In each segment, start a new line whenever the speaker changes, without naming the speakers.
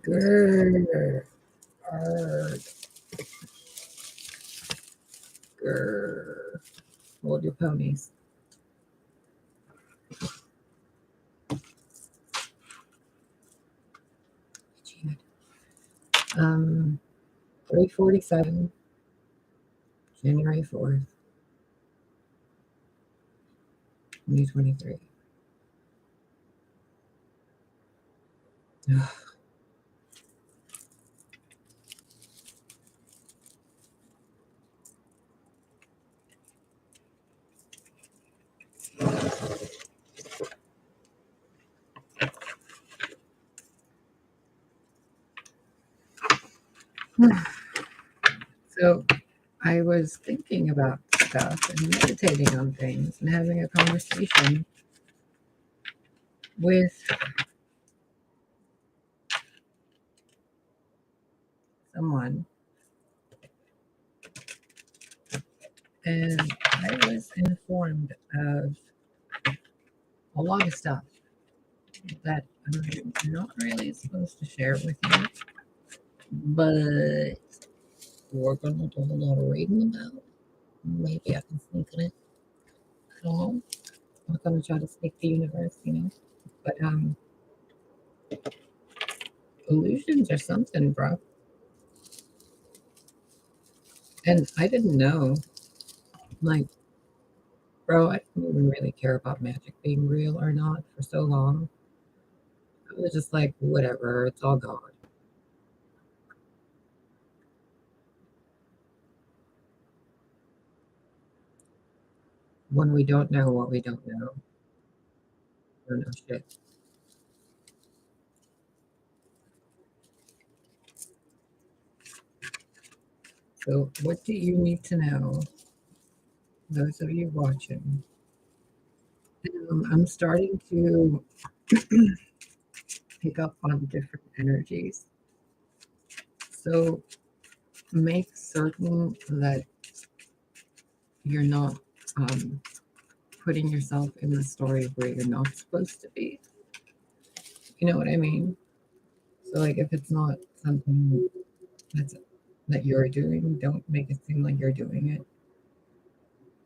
Grr. Arg. Grr. Hold your ponies. Um, 3:47, January 4th, 2023. So I was thinking about stuff and meditating on things and having a conversation with someone, and I was informed of a lot of stuff that I'm not really supposed to share with you, but we're gonna do a lot of reading about. Maybe I can sneak in it. I don't know. I'm gonna try to sneak the universe, But illusions are something, bro. And I didn't know, like, bro, I didn't even really care about magic being real or not for so long. I was just like, whatever, it's all God. When we don't know what we don't know, we don't know shit. So, what do you need to know, those of you watching? I'm starting to pick up on different energies. So, make certain that you're not putting yourself in the story where you're not supposed to be. You know what I mean? So, like, if it's not something that you're doing, don't make it seem like you're doing it.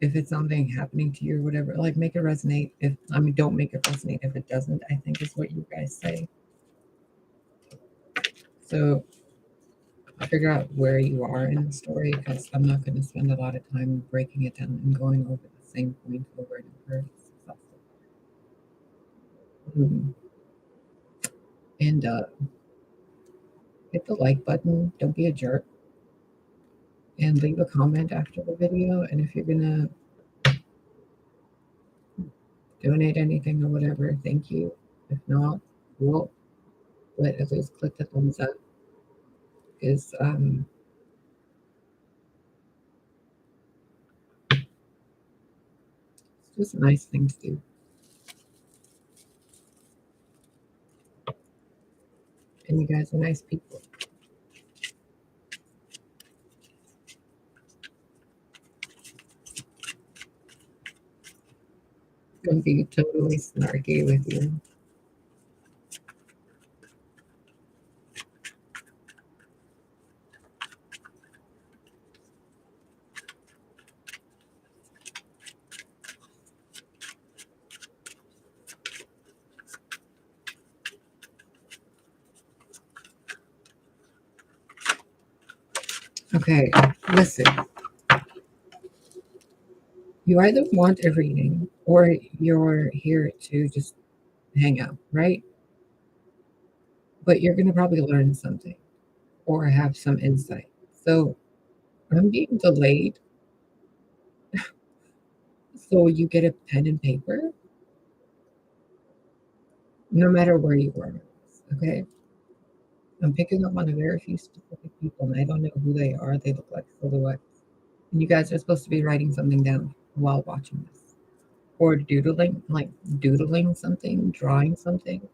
If it's something happening to you or whatever, like, make it resonate. Don't make it resonate if it doesn't, I think is what you guys say. So figure out where you are in the story, because I'm not going to spend a lot of time breaking it down and going over the same point over and over. It's exhausting. And hit the like button. Don't be a jerk. And leave a comment after the video. And if you're going to donate anything or whatever, thank you. If not, well, but at least click the thumbs up. Because it's just a nice thing to do. And you guys are nice people. Gonna be totally snarky with you. Okay, listen. You either want a reading or you're here to just hang out, right? But you're going to probably learn something or have some insight. So I'm being delayed. So you get a pen and paper, no matter where you are. Okay. I'm picking up on a very few specific people, and I don't know who they are. They look like silhouettes. And you guys are supposed to be writing something down while watching this, or doodling something, drawing something.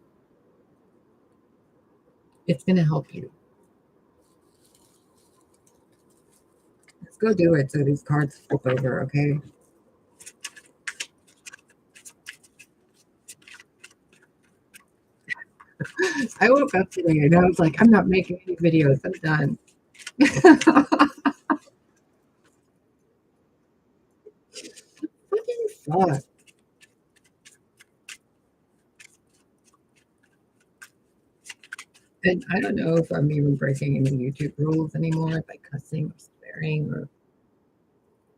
It's going to help you. Let's go do it so these cards flip over, okay? I woke up today and I was like, I'm not making any videos. I'm done. Fucking fuck. And I don't know if I'm even breaking any YouTube rules anymore by cussing or swearing or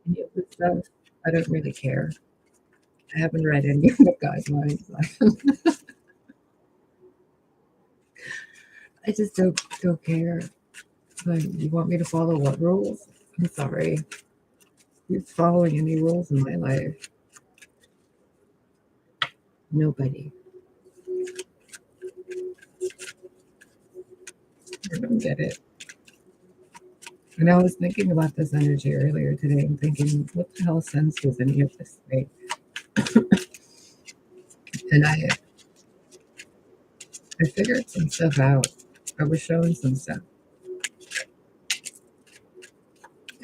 any of this stuff. I don't really care. I haven't read any of the guidelines. I just don't care. Like, you want me to follow what rules? I'm sorry. Who's following any rules in my life? Nobody. I don't get it. And I was thinking about this energy earlier today and thinking, what the hell sense does any of this make? And I figured some stuff out. I was showing some stuff.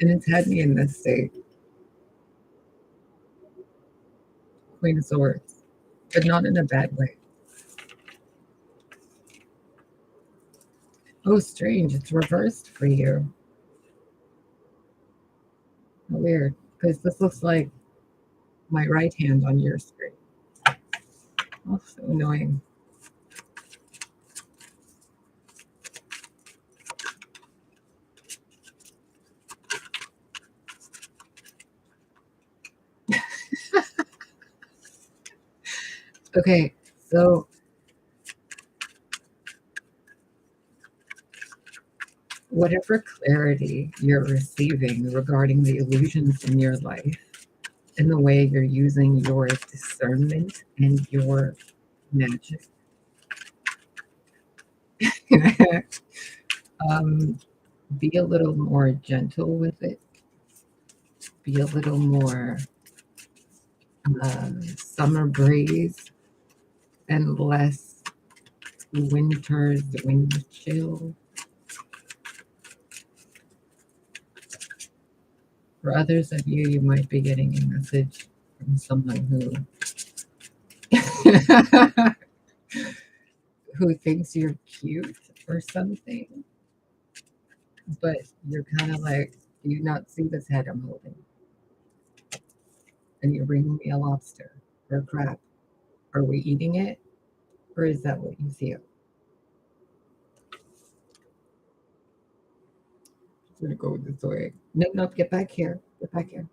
And it's had me in this state. Queen of Swords. But not in a bad way. Oh, strange. It's reversed for you. Weird. Because this looks like my right hand on your screen. Oh, so annoying. Okay, so whatever clarity you're receiving regarding the illusions in your life and the way you're using your discernment and your magic, be a little more gentle with it. Be a little more summer breeze and less winter's wind chill. For others of you, you might be getting a message from someone who thinks you're cute or something, but you're kind of like, do you not see this head I'm holding? And you're bringing me a lobster or a crab. Are we eating it? Or is that what you feel? I'm gonna go this way. No, no, get back here. Get back here.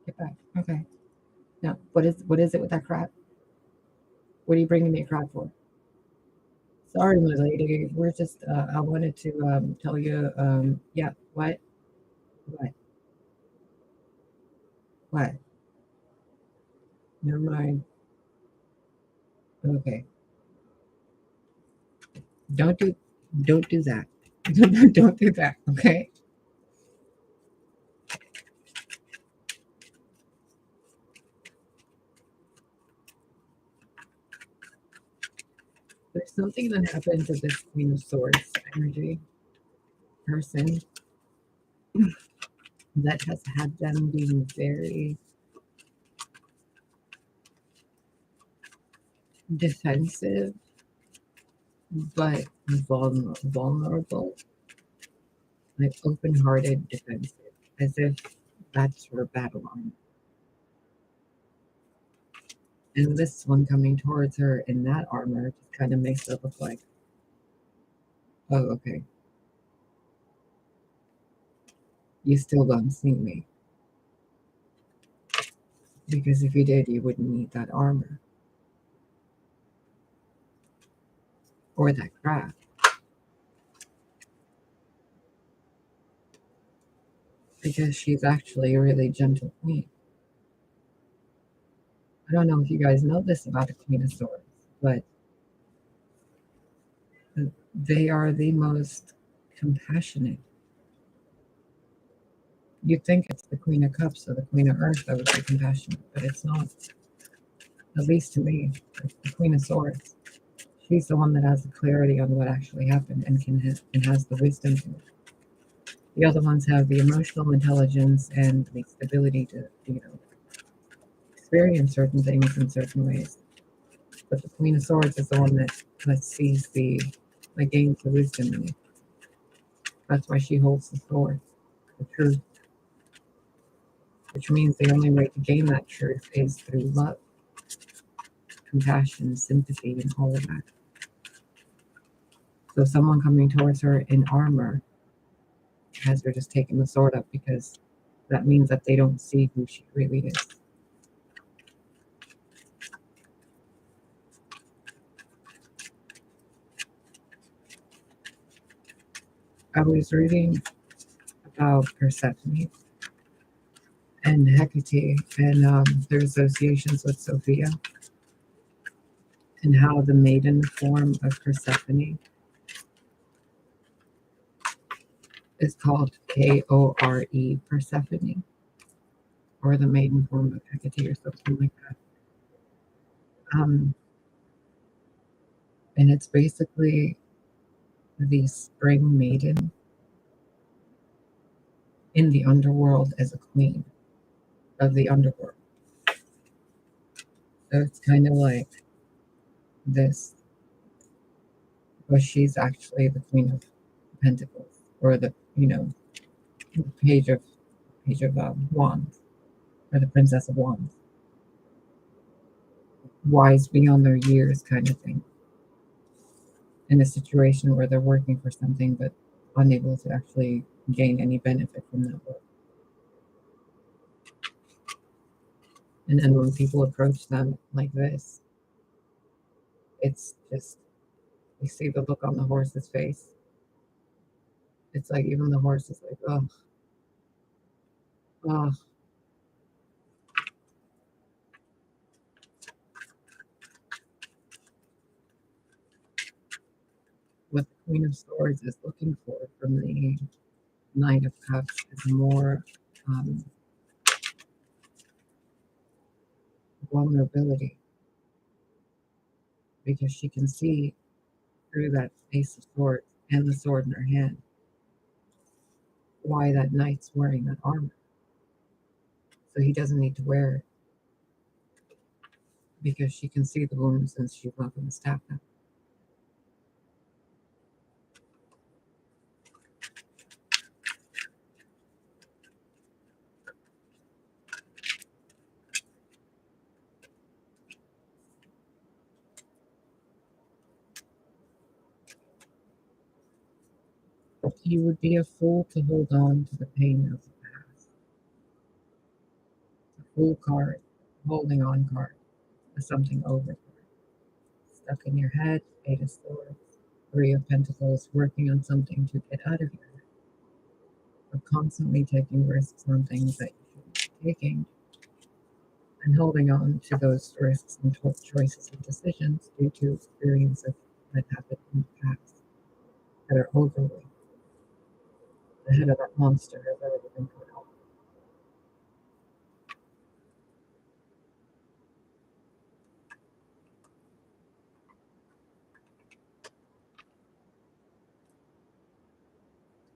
Get back. Okay. Now, what is it with that crab? What are you bringing me a crab for? Sorry, my lady. We're just. I wanted to tell you. Yeah. What? What? What? Never mind. Okay. Don't do. Don't do that. Don't do that. Okay. There's something that happened to this Queen of Swords energy person that has had them being very defensive but vulnerable, like open-hearted defensive, as if that's her battle armor. And this one coming towards her in that armor just kind of makes it look like, oh, okay, you still don't see me. Because if you did, you wouldn't need that armor. Or that crab. Because she's actually a really gentle queen. I don't know if you guys know this about the Queen of Swords, but they are the most compassionate. You'd think it's the Queen of Cups or the Queen of Earth that would be compassionate, but it's not. At least to me, it's the Queen of Swords. She's the one that has the clarity on what actually happened and and has the wisdom to it. The other ones have the emotional intelligence and the ability to, experience certain things in certain ways. But the Queen of Swords is the one that sees that gains the wisdom in it. That's why she holds the sword, the truth. Which means the only way to gain that truth is through love, compassion, sympathy, and all of that. So someone coming towards her in armor has her just taking the sword up because that means that they don't see who she really is. I was reading about Persephone and Hecate and their associations with Sophia and how the maiden form of Persephone is called Kore, Persephone, or the maiden form of Hecate or something like that. And it's basically the spring maiden in the underworld as a queen of the underworld. So it's kind of like this, but she's actually the Queen of Pentacles, or the Page of Wands, or the Princess of Wands, wise beyond their years, kind of thing. In a situation where they're working for something but unable to actually gain any benefit from that work. And then when people approach them like this, it's just, you see the look on the horse's face. It's like even the horse is like, oh, oh. What the Queen of Swords is looking for from the Knight of Cups is more vulnerability, because she can see through that Ace of Swords and the sword in her hand why that knight's wearing that armor. So he doesn't need to wear it because she can see the wounds and she's not going to stab them. You would be a fool to hold on to the pain of the past. A fool card, holding on card, is something over. Stuck in your head, Eight of Swords, Three of Pentacles, working on something to get out of your head. Or constantly taking risks on things that you shouldn't be taking. And holding on to those risks and choices and decisions due to experiences that happened in the past that are over with. The head of that monster has already been put out.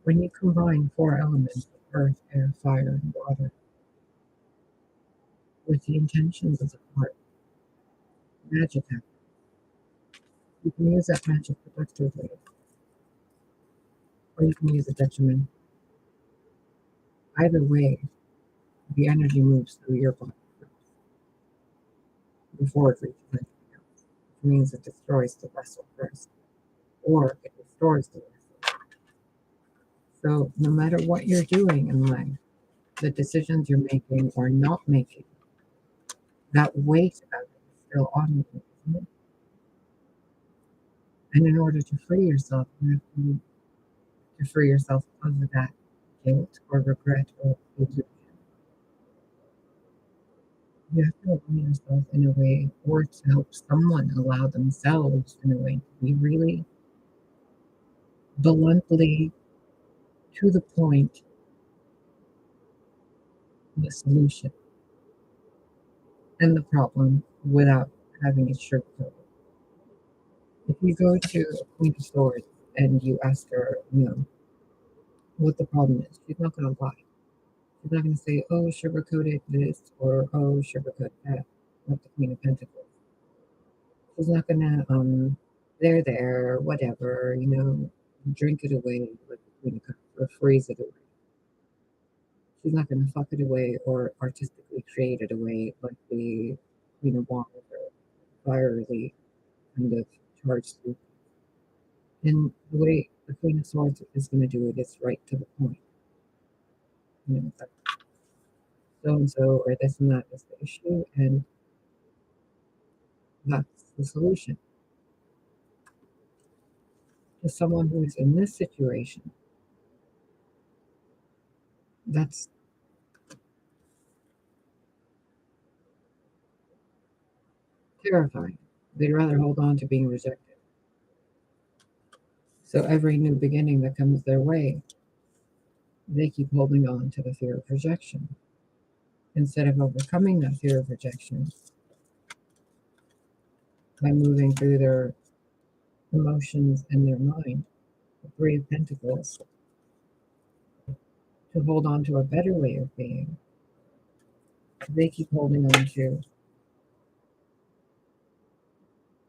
When you combine four elements of earth, air, fire, and water with the intentions of the heart, magic happens. You can use that magic productively, or you can use it detrimentally. Either way, the energy moves through your body first before it reaches anything else. Which means it destroys the vessel first, or it restores the vessel. So no matter what you're doing in life, the decisions you're making or not making, that weight of it is still on you, isn't it? And in order to free yourself, you have to free yourself of that guilt or regret or illusion. You have to allow yourself in a way, or to help someone allow themselves in a way to be really bluntly to the point, the solution and the problem without having it sugarcoated. If you go to a Queen of Swords and you ask her, what the problem is, she's not going to lie. She's not going to say, oh, sugarcoated this or oh, sugarcoat that, like the Queen of Pentacles. She's not gonna, there, whatever, drink it away, like the Queen of Cups, or freeze it away. She's not gonna fuck it away or artistically create it away like the Queen of Wands or fiery kind of charged. And the way the Queen of Swords is gonna do it is right to the point. It's like so and so or this and that is the issue, and that's the solution. To someone who's in this situation, that's terrifying. They'd rather hold on to being rejected. So every new beginning that comes their way, they keep holding on to the fear of rejection. Instead of overcoming that fear of rejection by moving through their emotions and their mind, the Three of Pentacles, to hold on to a better way of being, they keep holding on to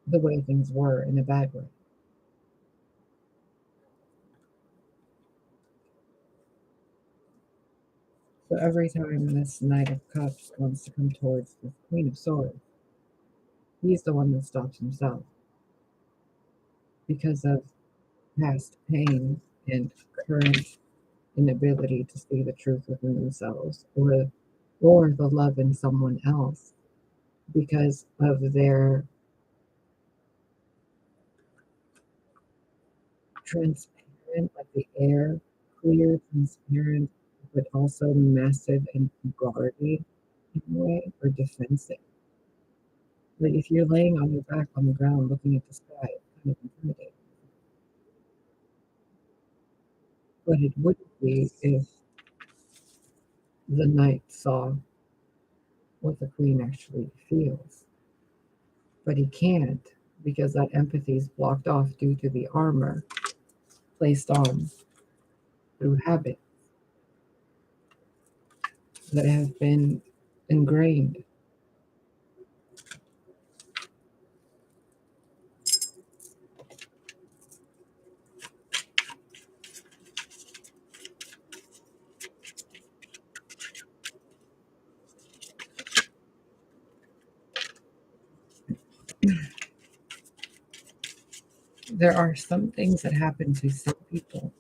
the way things were in a bad way. So every time this Knight of Cups wants to come towards the Queen of Swords, he's the one that stops himself because of past pain and current inability to see the truth within themselves, or the love in someone else because of their transparent, like the air, clear, transparent, but also massive and guarded in a way, or defensive. Like if you're laying on your back on the ground looking at the sky, it's kind of intimidating. But it wouldn't be if the knight saw what the queen actually feels. But he can't because that empathy is blocked off due to the armor placed on through habit that have been ingrained. There are some things that happen to some people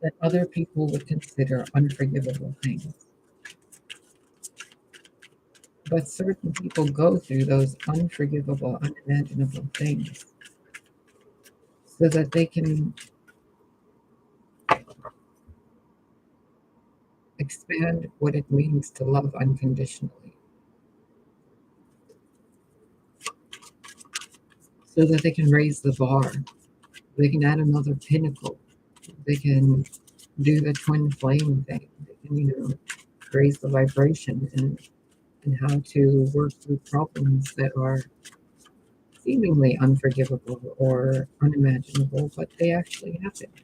that other people would consider unforgivable things. But certain people go through those unforgivable, unimaginable things so that they can expand what it means to love unconditionally, so that they can raise the bar, they can add another pinnacle, they can do the twin flame thing, they can, raise the vibration and how to work through problems that are seemingly unforgivable or unimaginable, but they actually happened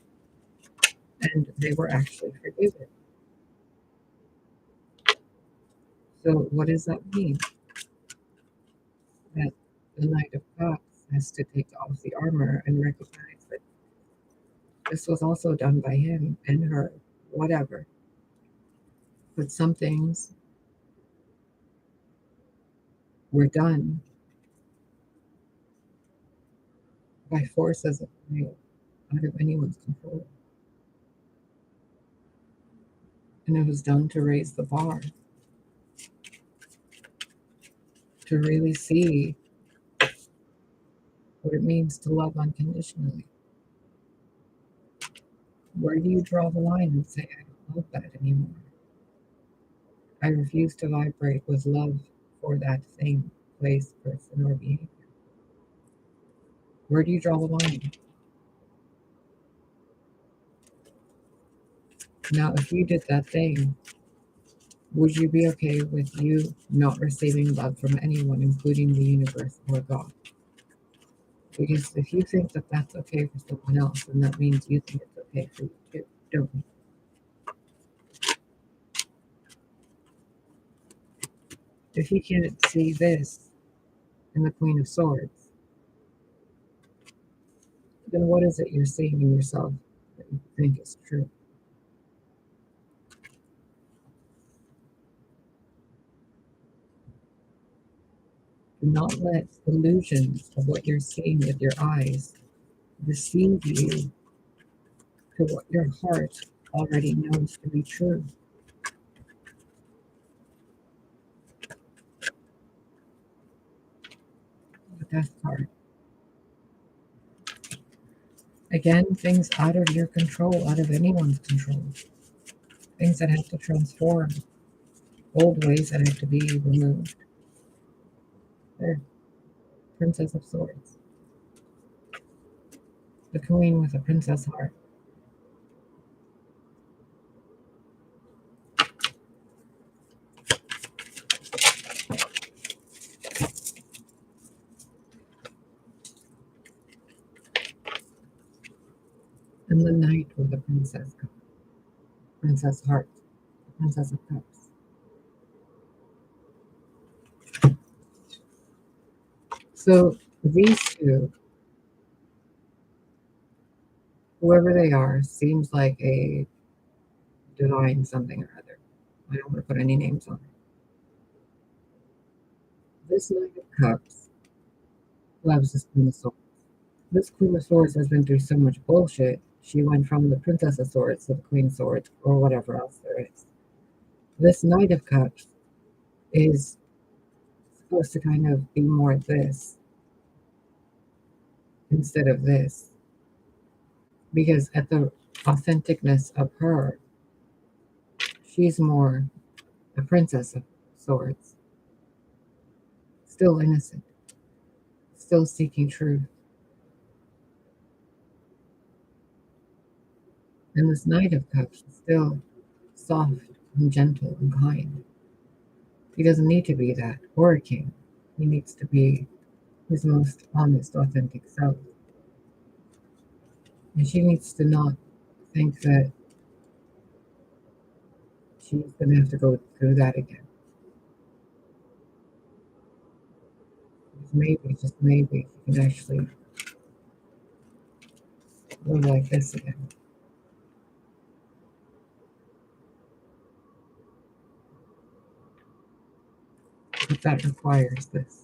and they were actually forgiven. So, what does that mean? That the Knight of Cups has to take off the armor and recognize that this was also done by him and her, whatever. But some things were done by forces of will, out of anyone's control. And it was done to raise the bar, to really see what it means to love unconditionally. Where do you draw the line and say, I don't love that anymore? I refuse to vibrate with love for that thing, place, person, or behavior. Where do you draw the line? Now, if you did that thing, would you be okay with you not receiving love from anyone, including the universe or God? Because if you think that that's okay for someone else, then that means you think it's okay for you too, don't you? If you can't see this, and the Queen of Swords, then what is it you're seeing in yourself that you think is true? Do not let illusions of what you're seeing with your eyes deceive you to what your heart already knows to be true. The Death card. Again, things out of your control, out of anyone's control. Things that have to transform. Old ways that have to be removed. There. Princess of Swords. The Queen with a princess heart. And the Knight with a princess cup. Princess heart. The Princess of Cups. So these two, whoever they are, seems like a divine something or other. I don't want to put any names on it. This Knight of Cups loves this Queen of Swords. This Queen of Swords has been through so much bullshit. She went from the Princess of Swords to the Queen of Swords, or whatever else there is. This Knight of Cups is supposed to kind of be more this instead of this. Because at the authenticness of her, she's more a Princess of Swords. Still innocent. Still seeking truth. And this Knight of Cups is still soft and gentle and kind. He doesn't need to be that or a king. He needs to be his most honest, authentic self. And she needs to not think that she's going to have to go through that again. Because maybe, just maybe, she can actually live like this again. But that requires this.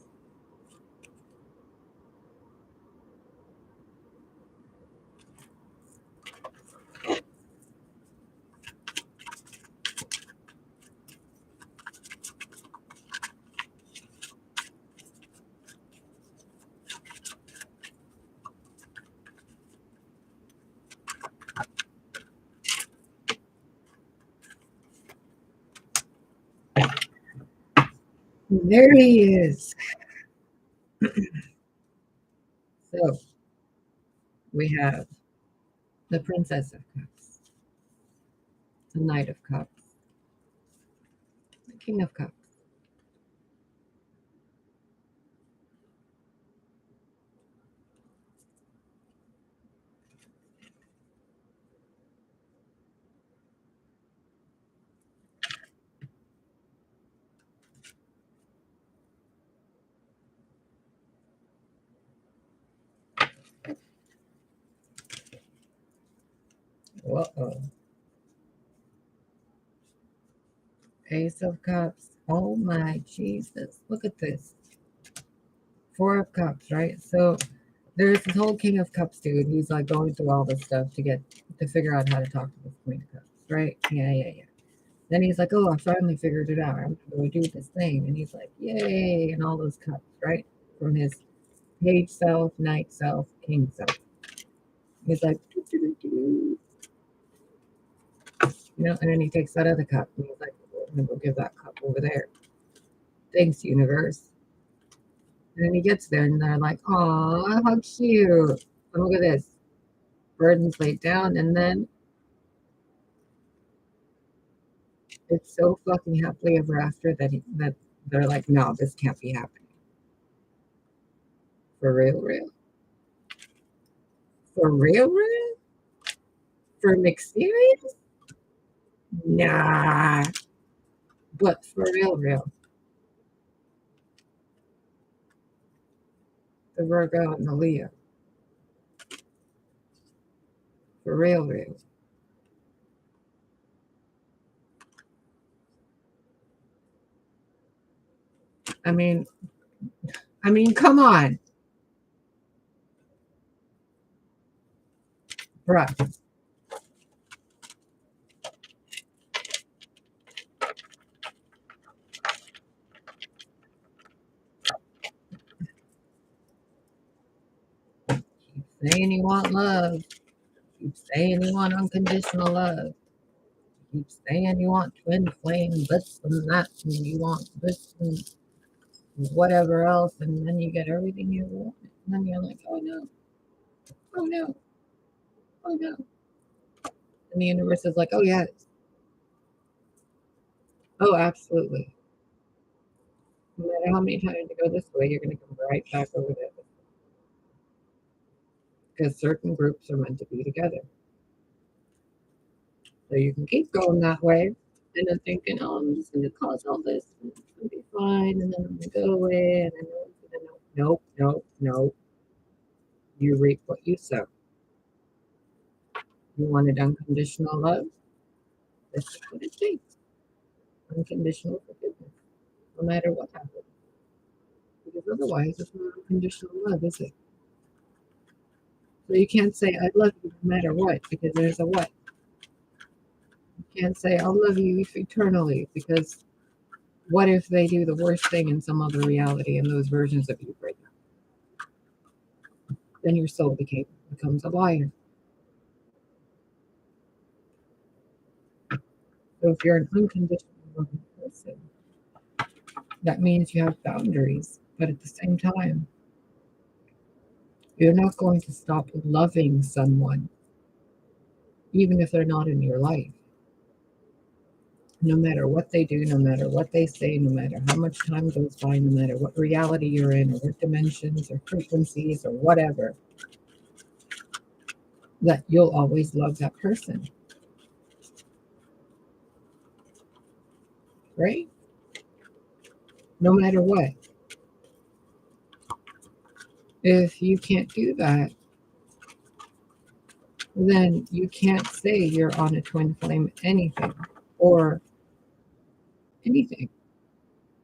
There he is. So we have the Princess of Cups, the Knight of Cups, the King of Cups. Uh-oh. Ace of Cups. Oh my Jesus. Look at this. Four of Cups, right? So there's this whole King of Cups dude. He's like going through all this stuff to figure out how to talk to this Queen of Cups, right? Yeah. Then he's like, oh, I finally figured it out. I'm going to go do this thing. And he's like, yay, and all those cups, right? From his page self, knight self, king self. He's like, doo. And then he takes that other cup and he's like, I'm going to go give that cup over there. Thanks, universe. And then he gets there and they're like, aw, how cute. And look at this. Burden's laid down, and then it's so fucking happily ever after that they're like, no, this can't be happening. For real. For real? For McSerious? Nah. But for real. the Virgo and the Leo. For real, real. I mean, come on, bruh. Keep saying you want love. Keep saying you want unconditional love. Keep saying you want twin flame, this and that, and you want this and whatever else, and then you get everything you want. And then you're like, oh no, oh no, oh no. And the universe is like, oh yes, oh absolutely. No matter how many times you go this way, you're going to come right back over there. Because certain groups are meant to be together. So you can keep going that way and then thinking, oh, I'm just going to cause all this and it's going to be fine. And then I'm going to go away and I know it's going to, nope, nope, nope. You reap what you sow. You wanted unconditional love? This is what it takes. Unconditional forgiveness, no matter what happens. Because otherwise, it's not unconditional love, is it? So you can't say, I love you no matter what, because there's a what. You can't say, I'll love you eternally, because what if they do the worst thing in some other reality and those versions of you break up? Then your soul becomes a liar. So if you're an unconditional loving person, that means you have boundaries, but at the same time, you're not going to stop loving someone, even if they're not in your life. No matter what they do, no matter what they say, no matter how much time goes by, no matter what reality you're in, or what dimensions, or frequencies, or whatever, that you'll always love that person. Right? No matter what. If you can't do that, then you can't say you're on a twin flame anything or anything,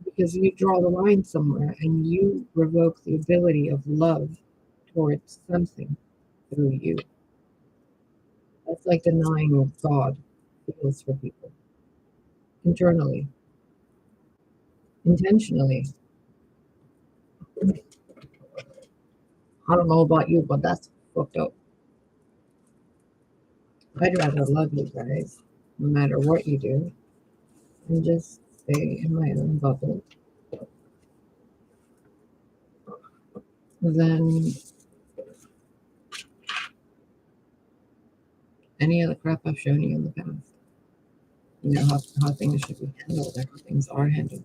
because you draw the line somewhere and you revoke the ability of love towards something through you. That's like denying what God feels for people internally, intentionally. I don't know about you, but that's fucked up. I'd rather love you guys, no matter what you do, and just stay in my own bubble than any of the crap I've shown you in the past. You know how things should be handled, how things are handled.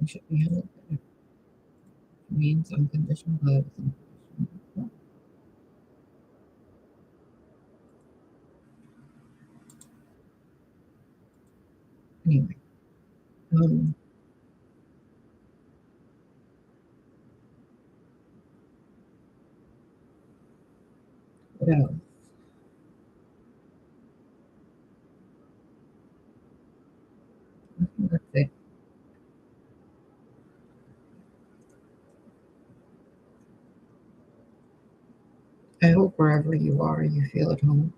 They should be handled better. It means unconditional love. Anyway, what else? That's it. I hope wherever you are, you feel at home.